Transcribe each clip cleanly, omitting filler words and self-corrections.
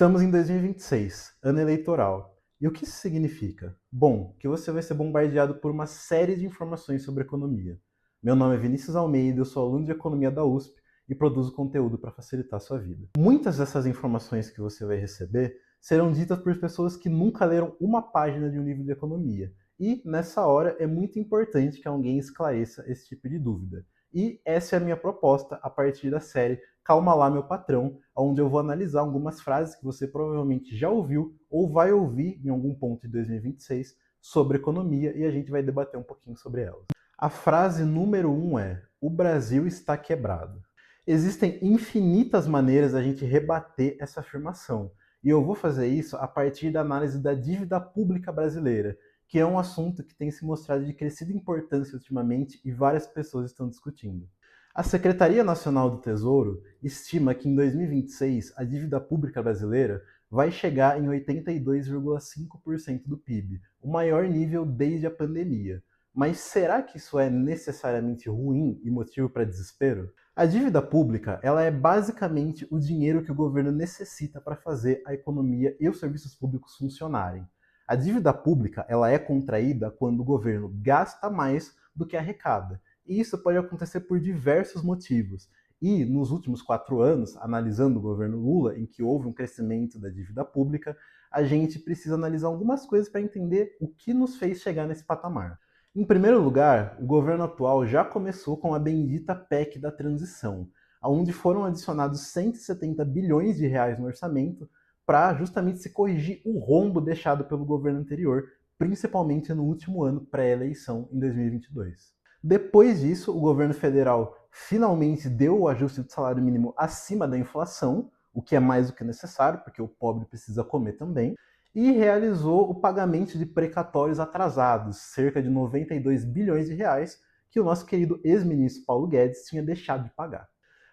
Estamos em 2026, ano eleitoral. E o que isso significa? Bom, que você vai ser bombardeado por uma série de informações sobre economia. Meu nome é Vinícius Almeida, eu sou aluno de economia da USP e produzo conteúdo para facilitar a sua vida. Muitas dessas informações que você vai receber serão ditas por pessoas que nunca leram uma página de um livro de economia. E, nessa hora, é muito importante que alguém esclareça esse tipo de dúvida. E essa é a minha proposta a partir da série Calma Lá Meu Patrão, onde eu vou analisar algumas frases que você provavelmente já ouviu ou vai ouvir em algum ponto de 2026 sobre economia e a gente vai debater um pouquinho sobre elas. A frase número 1 é: o Brasil está quebrado. Existem infinitas maneiras da gente rebater essa afirmação, e eu vou fazer isso a partir da análise da dívida pública brasileira, que é um assunto que tem se mostrado de crescida importância ultimamente e várias pessoas estão discutindo. A Secretaria Nacional do Tesouro estima que em 2026 a dívida pública brasileira vai chegar em 82,5% do PIB, o maior nível desde a pandemia. Mas será que isso é necessariamente ruim e motivo para desespero? A dívida pública, ela é basicamente o dinheiro que o governo necessita para fazer a economia e os serviços públicos funcionarem. A dívida pública, ela é contraída quando o governo gasta mais do que arrecada. E isso pode acontecer por diversos motivos. E nos últimos 4 anos, analisando o governo Lula, em que houve um crescimento da dívida pública, a gente precisa analisar algumas coisas para entender o que nos fez chegar nesse patamar. Em primeiro lugar, o governo atual já começou com a bendita PEC da transição, onde foram adicionados 170 bilhões de reais no orçamento para justamente se corrigir o rombo deixado pelo governo anterior, principalmente no último ano pré-eleição, em 2022. Depois disso, o governo federal finalmente deu o ajuste do salário mínimo acima da inflação, o que é mais do que necessário, porque o pobre precisa comer também, e realizou o pagamento de precatórios atrasados, cerca de 92 bilhões de reais, que o nosso querido ex-ministro Paulo Guedes tinha deixado de pagar.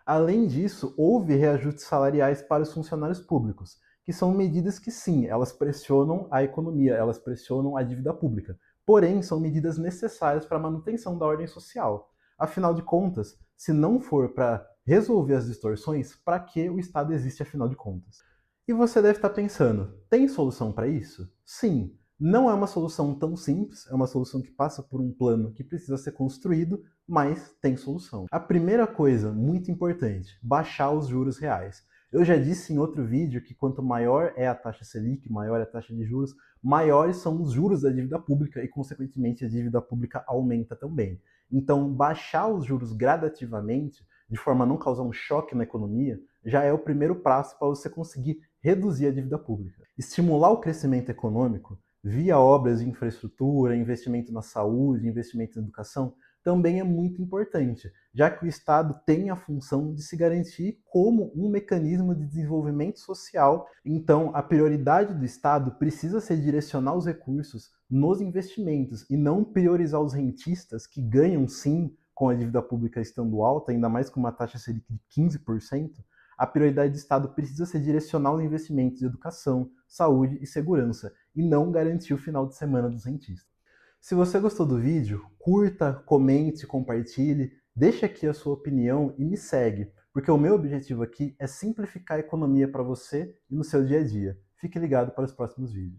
Além disso, houve reajustes salariais para os funcionários públicos, que são medidas que sim, elas pressionam a economia, elas pressionam a dívida pública. Porém, são medidas necessárias para a manutenção da ordem social. Afinal de contas, se não for para resolver as distorções, para que o Estado existe afinal de contas? E você deve estar pensando, tem solução para isso? Sim, não é uma solução tão simples, é uma solução que passa por um plano que precisa ser construído, mas tem solução. A primeira coisa, muito importante, baixar os juros reais. Eu já disse em outro vídeo que quanto maior é a taxa Selic, maior é a taxa de juros, maiores são os juros da dívida pública e, consequentemente, a dívida pública aumenta também. Então, baixar os juros gradativamente, de forma a não causar um choque na economia, já é o primeiro passo para você conseguir reduzir a dívida pública. Estimular o crescimento econômico via obras de infraestrutura, investimento na saúde, investimento na educação, também é muito importante, já que o Estado tem a função de se garantir como um mecanismo de desenvolvimento social. Então, a prioridade do Estado precisa ser direcionar os recursos nos investimentos e não priorizar os rentistas que ganham sim com a dívida pública estando alta, ainda mais com uma taxa Selic de 15%. A prioridade do Estado precisa ser direcionar os investimentos de educação, saúde e segurança, e não garantir o final de semana dos rentistas. Se você gostou do vídeo, curta, comente, compartilhe, deixe aqui a sua opinião e me segue, porque o meu objetivo aqui é simplificar a economia para você e no seu dia a dia. Fique ligado para os próximos vídeos.